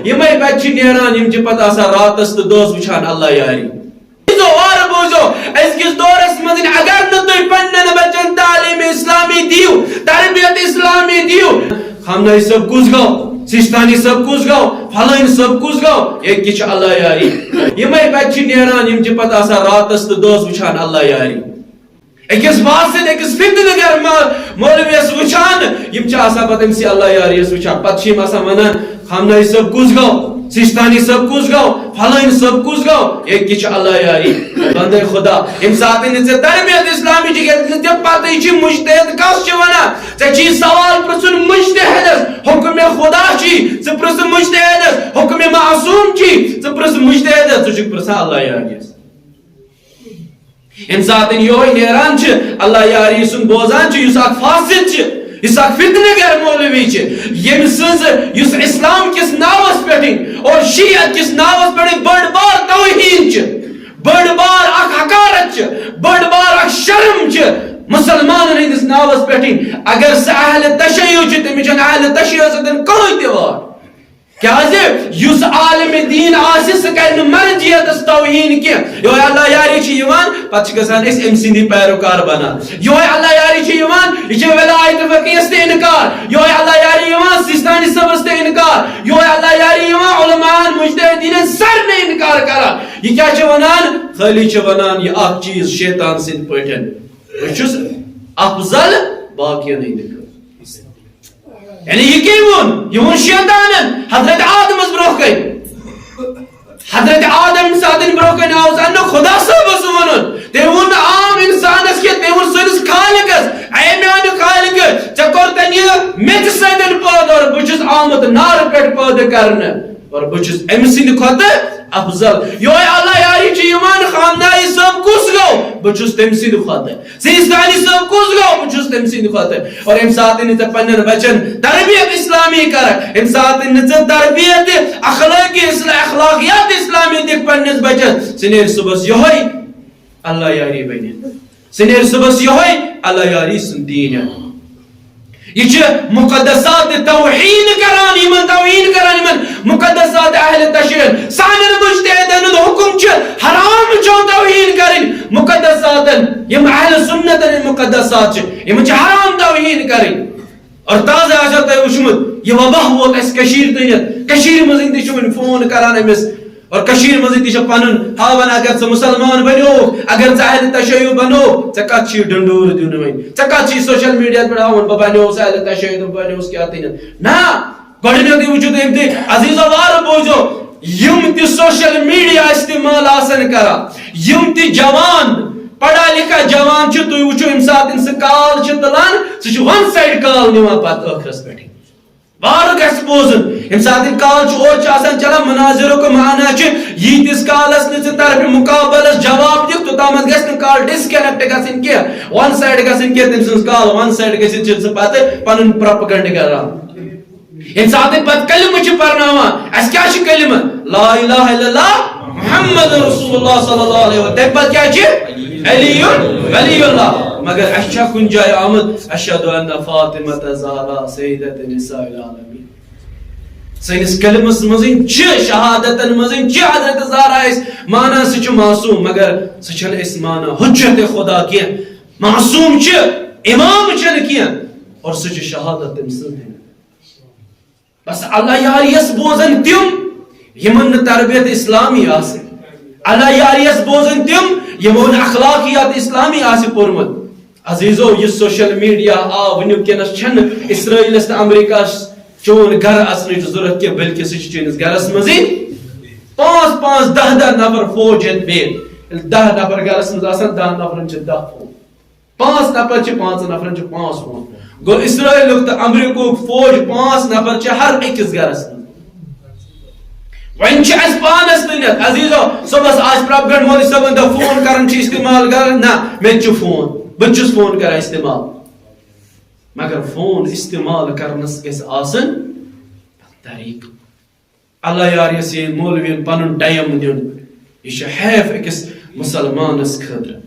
یمے بچہ نیران یم چھ پتہ آسان راتس تو دۄہس وٕچھان اللہ یاری وار بوزو أزکِس دورس منٛز اگر نہٕ تُہۍ پننٮ۪ن بچن تعلیٖم اسلامی دِیِو تربیت اسلامی دِیِو خامنائی صٲب کُس گوٚو سِستانی صٲب کُس گوٚو فلٲنۍ صٲب کُس گوٚو ییٚتہِ چھِ اللہ یاری یمے بچہ چھ نیران یم چھ پتہ آسان راتس تو دۄہس وٕچھان اللہ یاری أکِس فاسد أکِس فتنہٕ مولویس وٕچھان یم چھِ آسان پتہٕ أمسٕے اللہ یاریَس وٕچھان پتہٕ چھِ یم آسان ونان خامنائی صٲب کُس گوٚو سِستانی صٲب کُس گوٚو فلٲنۍ صٲب کُس گوٚو ییٚتہِ چھِ اللہ یاری بندے خدا ییٚمہِ ساتہٕ نہٕ ژےٚ تربیت اسلامی چھِ ییٚلہِ نہٕ ژےٚ پتہٕ چھِ مجتہد کس چھِ ونان ژےٚ چھی سوال پرژھُن مجتہدس حکم خدا چھی ژٕ پرژھ مجتہدس حکم معصوم چھی ژٕ پرژھ مجتہدس ژٕ چھُکھ پرژھان اللہ یاریَس ییٚمہِ ساتہٕ یہوے نیران چھِ اللہ یاری سُنٛد بوزان چھِ یُس اکھ فاسد چھِ یُس اکھ فتنہٕ مولوی چھِ ییٚمہِ سٕنٛز یُس اسلام کِس ناوس پٮ۪ٹھ اور شیعت کِس ناوس پٮ۪ٹھ بٔڑ بار توہین چھِ بٔڑ بار اکھ حقارت چھِ بٔڑ بار اکھ شرم چھِ مسلمانن ہٕنٛدِس ناوس پٮ۪ٹھ اگر سُہ اہل تشیع چھِ تٔمِس چھنہٕ اہل تشیع سۭتۍ کٕہٕنۍ تہِ وار کیازِ یُس عالم دین آسہِ سُہ کرِ نہٕ مرجعیتس توہین کینٛہہ یہوے اللہ یاری چھِ یِوان پتہٕ چھِ گژھان أسۍ أمۍ سٕنٛدی پیروکار بنان یہوے اللہ یاری چھِ یِوان یہِ چھِ ولایت فقیہس تہِ انکار یہوے اللہ یاری یِوان سِستانی صٲبس تہِ انکار یہوے اللہ یاری یِوان علماءن مجتہدیٖنن سارنٕے انکار کران یہِ کیاہ چھِ ونان خٲلی چھِ ونان یہِ اکھ چیٖز شیطان سٕنٛدۍ پٲٹھۍ بہٕ چھُس افضل باقین ہٕنٛدِ خٲطرٕ یعنی یہ کی وون شیطانن حضرت آدمس برونٛہہ کن حضرت آدم ساتن برونٛہہ کن آو سانو خدا صٲبس ونُن تٔمۍ ووٚن نہٕ عام انسانس کینٛہہ تٔمۍ ووٚن سٲنِس خالقس اے میانہِ خالق ژےٚ کوٚرتن یہِ میٚژِ سۭتۍ پٲدٕ اور بہٕ چھُس آمُت نارٕ پٮ۪ٹھ پٲدٕ کرنہٕ اور بہٕ چھُس أمۍ سٕنٛدِ کھۄتہٕ افضل یہوے اللہ یاری چھِ یِوان خامنائی صٲب کُس گوٚو بہٕ چھُس تٔمۍ سٕنٛدِ کھۄتہٕ سیٖستانی صٲب کُس گوٚو بہٕ چھُس تٔمۍ سٕنٛدِ کھۄتہٕ اور ییٚمہِ ساتہٕ نہٕ ژےٚ پننٮ۪ن بچن تربیت اسلامی کرکھ ییٚمہِ ساتہٕ نہٕ ژٕ تربیت اخلاقیات اسلامی دِکھ پننِس بچس سُہ نیرِ صبحس یہوے اللہ یاری بٔنِتھ سُہ نیرِ صبحس یہوے اللہ یاری سُنٛد دیٖن یہ چھِ مقدسات توہین کران یمن مقدسات اہل تشیع سانٮ۪ن مجتہدن ہُنٛد حکم چھُ حرام چھُ توہین کرٕنۍ مقدساتن یم اہل سنتن مقدسات چھِ یمن چھِ حرام توہین کرٕنۍ اور تازٕ آسیو تۄہہِ وٕچھمُت یہِ وباہ ووت اَسہِ کٔشیٖرِ تانٮ۪تھ کٔشیٖرِ منٛز تہِ چھِ وۄنۍ فون کران أمِس اور کٔشیٖرِ منٛز تہِ چھِ پنُن ہاوان اگر ژٕ مُسلمان بنیوکھ اگر ژٕ اہل تشیع بنوکھ ژےٚ کتھ چھُے ڈنڈور دیُن وۄنۍ ژےٚ کتھ چھُے سوشل میڈیاہس پٮ۪ٹھ ہاوُن بہٕ بنیوس اہل تشیع بہٕ بنیوس کیٛاہ تانٮ۪تھ نہ گۄڈٕنیتھٕے وٕچھِو تُہۍ تہِ عزیٖزو وارٕ بوٗزِو یم تہِ سوشل میڈیا استعمال آسان کران یم تہِ جوان پڑھا لکھا جوان چھِ تُہۍ وٕچھِو ییٚمہِ ساتہٕ سُہ کال چھِ تُلان سُہ چھُ ون سایڈ کال نِوان پتہٕ ٲخرس پٮ۪ٹھ وارٕ گژھِ بوزُن ییٚمہِ ساتہٕ کال چھُ اورٕ چھُ آسان چلان مناظرُک معنی چھُ ییٖتِس کالس نہٕ ژٕ طرفہِ مُقابلس جواب دِکھ توٚتامتھ گژھِ نہٕ کال ڈسکنیکٹ گژھٕنۍ کینٛہہ ون سایڈ گژھٕنۍ کینٛہہ تٔمۍ سٕنٛز کال ون سایڈ گٔژھِتھ چھِ ژٕ پتہٕ پنُن پروپگنڈ کران ییٚمہِ ساتہٕ پتہٕ کلمہٕ چھِ پرناوان اَسہِ کیٛاہ چھُ کلمہٕ لا الہ الا اللہ محمد رسول اللہ صلی اللہ علیہ وسلم تمہِ پتہٕ کیٛاہ چھِ علی ولی اللہ مگر اَسہِ چھا کُنہِ جایہِ آمُت اشہدُ ان فاطمة زہرا سیدۃ نساء العالمین سٲنِس کلمس منٛزٕے چھِ شہادتن منٛزٕے چھِ حضرت زہرا أسۍ مانان سُہ چھُ معصوٗم مگر سُہ چھِنہٕ أسۍ مانان حجت خدا کینٛہہ معصوٗم چھِ امام چھِنہٕ کینٛہہ اور سُہ چھُ شہادت تٔمۍ سٕنٛز بس اللہ یاریس بوزن تِم یمن نہٕ تربیت اسلامی آسہِ اللہ یاریس بوزن تِم یمو نہٕ اخلاقیات اسلامی آسہِ پوٚرمُت عزیٖزو یہِ سوشل میڈیا آو وٕنکیٚنس چھنہٕ اسرائیلس تہٕ امریکہس چون گرٕ اژنٕچ ضروٗرت کینٛہہ بلکہِ سُہ چھُ چٲنِس گرس منٛزٕے 5-5 10 نفر فوج ہیٚتھ بِہِتھ ییٚلہِ 10 نفر گرس منٛز آسان 10 نفرن چھِ 10 فون 5 نفر چھِ 5 نفرن چھِ 5 فون گوٚو اسرائیلُک تہٕ امریکہُک فوج 5 نفر چھِ ہر أکِس گرس منٛز وۄنۍ چھِ اَسہِ پانس تٔنِتھ عزیٖزو صبحس آسہِ پرٛوپگنڈ مولوی صٲبن دۄہ فون کران چھِ استعمال کران نہ مےٚ تہِ چھُ فون بہٕ تہِ چھُس فون کران استعمال مگر فون استعمال کرنس گژھِ آسُن طریقہٕ اللہ یاریس یہِ مولوین پنُن ٹایم دیُن یہِ چھُ حیف أکِس مسلمانس خٲطرٕ